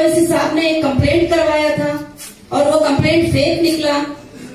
ओवैसी साहब ने एक कंप्लेंट करवाया था और वो कंप्लेंट फेक निकला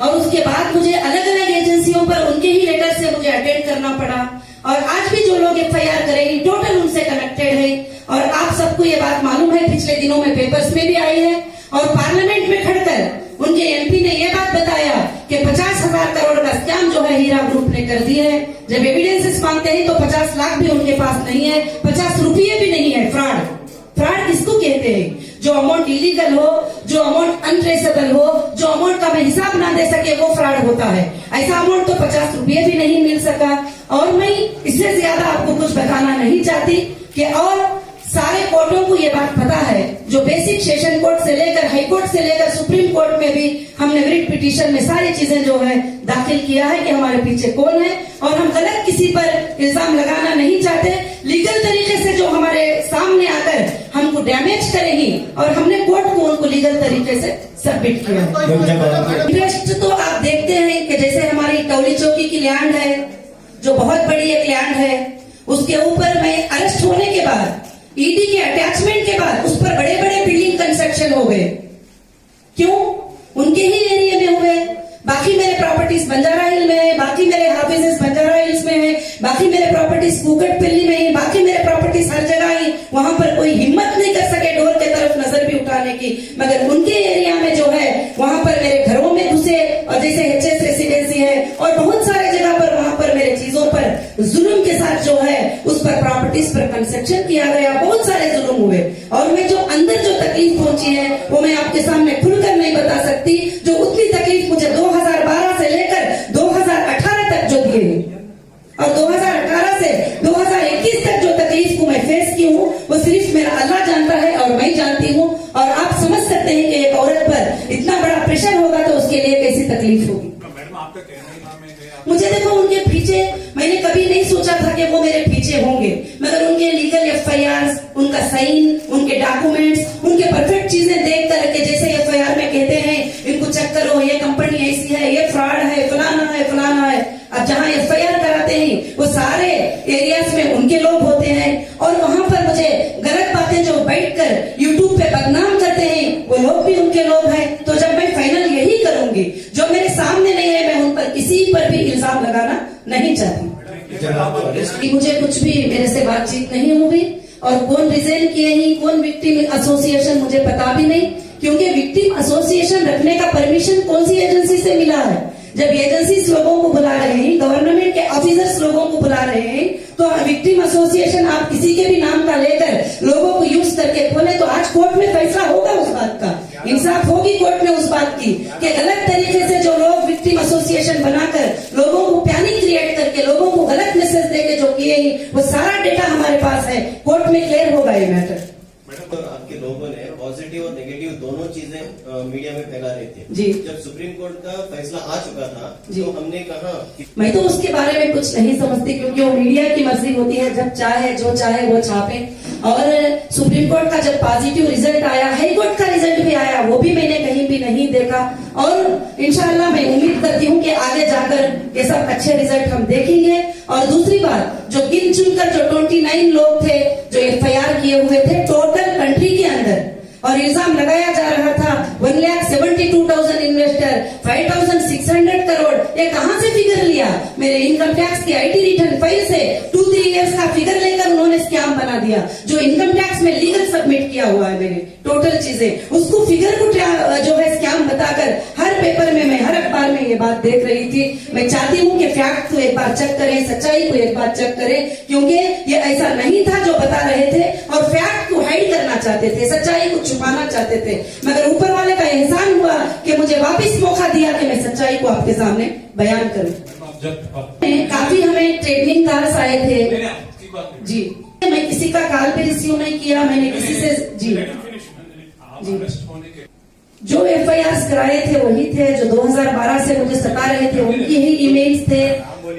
और उसके बाद मुझे अलग अलग एजेंसियों पर उनके ही लेटर से मुझे अटेंड करना पड़ा। और आज भी जो लोग एफआईआर करेंगे टोटल उनसे कनेक्टेड है। और आप सबको ये बात मालूम है, पिछले दिनों में पेपर्स में भी आई है और पार्लियामेंट में खड़कर उनके एमपी ने ये बात बताया कि 50,000 करोड़ का स्कैम जो है हीरा ग्रुप ने कर दिया है। जब एविडेंसेस मांगते हैं तो 50 लाख भी उनके पास नहीं है, 50 रुपये भी नहीं है। फ्रॉड किसको कहते हैं? जो अमाउंट इलीगल हो, जो अमाउंट अनट्रेसेबल हो, जो अमाउंट का मैं हिसाब ना दे सके, वो फ्रॉड होता है। ऐसा अमाउंट तो 50 रुपये भी नहीं मिल सका। और मैं इससे ज्यादा आपको कुछ बताना नहीं चाहती कि और सारे कोर्टों को ये बात पता है, जो बेसिक सेशन कोर्ट से लेकर हाई कोर्ट से लेकर सुप्रीम कोर्ट में भी हमने रिट पिटीशन में सारी चीजें जो है दाखिल किया है कि हमारे पीछे कौन है। और हम गलत किसी पर इल्जाम लगाना नहीं चाहते। लीगल तरीके से जो हमारे सामने आकर हमको डैमेज करेगी और हमने कोर्ट को उनको लीगल तरीके से सबमिट किया। इंटरेस्ट तो आप देखते हैं कि जैसे हमारी टौली चौकी की लैंड है, जो बहुत बड़ी एक लैंड है, उसके ऊपर मैं अरेस्ट होने के बाद ईडी के अटैचमेंट के बाद उस पर बड़े बड़े बिल्डिंग कंस्ट्रक्शन हो गए। क्यों? उनके ही एरिया में हुए। बाकी मेरे प्रॉपर्टीज बंजारा हिल में है, बाकी मेरे हाफिजेस बंजारा हिल्स में है, बाकी मेरे प्रॉपर्टीज कुकटपल्ली में है, बाकी मेरे प्रॉपर्टीज हर जगह ही। वहां पर कोई हिम्मत नहीं कर सके डोर के तरफ नजर भी उठाने की, मगर उनके एरिया में जो है वहां पर मेरे घरों में घुसे और जैसे एचएस रेसिडेंसी है और बहुत सारे जगह पर वहां पर मेरे चीजों पर जुल्म के साथ जो है उस पर प्रॉपर्टीज पर कंस्ट्रक्शन किया गया। बहुत सारे जुल्म हुए और मैं जो अंदर जो तकलीफ पहुंची है वो मैं आपके सामने खुलकर नहीं बता सकती। जो उतनी तकलीफ मुझे 2012 से लेकर 2018 तक जो दिए और 2018 से 2021 तक जो तकलीफ को मैं फेस की हूँ वो सिर्फ मेरा अल्लाह जानता है और मैं जानती हूँ। और आप समझ सकते हैं कि एक औरत पर इतना बड़ा प्रेशर होगा तो उसके लिए कैसी तकलीफ होगी। मुझे देखो उनके पीछे मैंने कभी नहीं सोचा था कि वो मेरे पीछे होंगे, मगर उनके लीगल एफआईआर, उनका साइन, उनके डॉक्यूमेंट्स, उनके परफेक्ट चीजें देख करके जैसे एफआईआर में कहते हैं इनको चेक करो, ये कंपनी ऐसी है, ये फ्रॉड है, फलाना है, फलाना है। अब जहाँ एफआईआर कराते हैं वो सारे एरियाज में उनके लोग होते हैं और वहां पर मुझे गलत बातें जो बैठकर यूट्यूब पे बदनाम करते हैं वो लोग भी उनके लोग हैं। तो जब मैं फाइनल यही करूंगी, जो मेरे सामने नहीं है मैं उन पर किसी पर भी इल्जाम लगाना नहीं चाहती। मुझे कुछ भी मेरे से बातचीत नहीं हुई और कौन रिजाइन किए ही, कौन विक्टिम एसोसिएशन मुझे पता भी नहीं, क्योंकि विक्टिम एसोसिएशन रखने का परमिशन कौन सी एजेंसी से मिला है। जब एजेंसीज लोगों को बुला रहे हैं, गवर्नमेंट के ऑफिसर्स लोगों को बुला रहे हैं, तो विक्टिम एसोसिएशन आप किसी के भी नाम का लेकर लोगों को यूज करके खोले तो आज कोर्ट में फैसला होगा उस बात का, इंसाफ होगी कोर्ट में उस बात की कि गलत तरीके से जो लोग विक्टिम एसोसिएशन बनाकर लोगों को पैनिक क्रिएट करके लोगों को गलत मैसेज देके जो किए वो सारा डेटा हमारे पास है, कोर्ट में क्लियर होगा ये मैटर। तो आपके लोगों ने पॉजिटिव और नेगेटिव दोनों चीजें मीडिया में फैला रहे थे जी। जब सुप्रीम कोर्ट का फैसला आ चुका था तो हमने कहा मैं तो उसके बारे में कुछ नहीं समझती, क्योंकि वो मीडिया की मर्जी होती है, जब चाहे जो चाहे वो छापे। और सुप्रीम कोर्ट का जब पॉजिटिव रिजल्ट आया, हाई कोर्ट का रिजल्ट भी आया, वो भी मैंने कहीं भी नहीं देखा। और इंशाल्लाह मैं उम्मीद करती हूँ कि आगे जाकर ये सब अच्छे रिजल्ट हम देखेंगे। और दूसरी बात, जो गिन चुनकर जो 29 लोग थे जो एफआईआर किए हुए थे टोटल कंट्री के अंदर, और इल्जाम लगाया जा रहा था 1,72,000 इन्वेस्टर, 5,600 करोड़, ये कहां से फिगर लिया? मेरे इनकम टैक्स की आईटी रिटर्न फाइल से 2-3 इयर्स का फिगर लेकर उन्होंने स्कैम बना दिया। जो इनकम टैक्स में लीगल सबमिट किया हुआ है मैंने टोटल चीजें, उसको फिगर को जो है स्कैम बताकर हर पेपर में, मैं हर अखबार में ये बात देख रही थी। मैं चाहती हूँ कि फैक्ट को एक बार चेक करें, सच्चाई को एक बार चेक करें, क्योंकि ये ऐसा नहीं था जो बता रहे थे और फैक्ट को हाइड करना चाहते थे, सच्चाई को छुपाना चाहते थे। मगर ऊपर वाले का एहसान हुआ कि मुझे वापस मौका दिया कि मैं सच्चाई को आपके सामने बयान करूं। काफी हमें ट्रेनिंग कॉल्स आए थे जी, मैं किसी का कॉल पे रिसीव नहीं किया, मैंने किसी से जी जो एफआईआर कराए थे वही थे, जो 2012 से मुझे सता रहे थे उनकी ही ईमेल्स थे।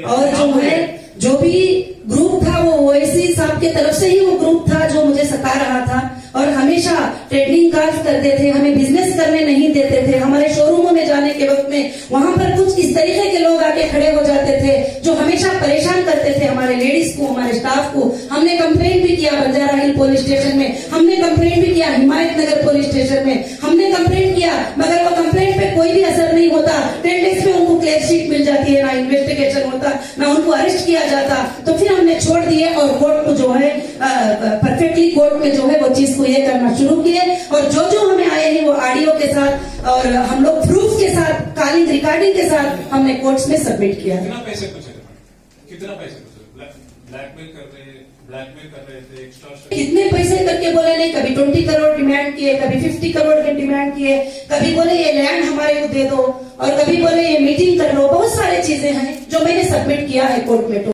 और जो है जो भी ग्रुप था वो ओवैसी साहब के तरफ से ही वो ग्रुप था जो मुझे सता रहा था और हमेशा ट्रेडिंग कॉल्स करते थे, हमें बिजनेस करने नहीं देते थे। हमारे शोरूमों में जाने के वक्त में वहां पर कुछ इस तरीके के लोग आके खड़े हो जाते थे जो हमेशा परेशान करते करते थे हमारे लेडीज को, हमारे स्टाफ को। हमने कंप्लेंट भी किया बंजारा हिल पुलिस स्टेशन में, हमने कंप्लेंट भी किया हिमायत नगर पुलिस स्टेशन में, हमने कंप्लेंट किया, मगर वो कंप्लेंट पे कोई भी असर नहीं होता। 10 डेज में उनको क्लियर शीट मिल जाती है, ना इन्वेस्टिगेशन होता, ना उनको अरेस्ट किया जाता। तो फिर हमने छोड़ दिए और कोर्ट को जो है परफेक्टली कोर्ट में जो है वो चीज को ये करना शुरू किए। और जो जो हमें आए हैं वो ऑडियो के साथ और हम लोग प्रूफ के साथ, कॉलिंग रिकॉर्डिंग के साथ हमने कोर्ट्स में सबमिट किया। कितना पैसे पूछे थे? कितना पैसे पूछे? ब्लैकमेल कर रहे थे, एक्सटॉर्शन। कितने पैसे करके बोले नहीं, कभी 20 करोड़ डिमांड किए, कभी 50 करोड़ के डिमांड किए, कभी बोले ये लैंड हमारे को दे दो, और कभी बोले ये मीटिंग कर लो। बहुत सारी चीजें हैं जो मैंने सबमिट किया है कोर्ट में।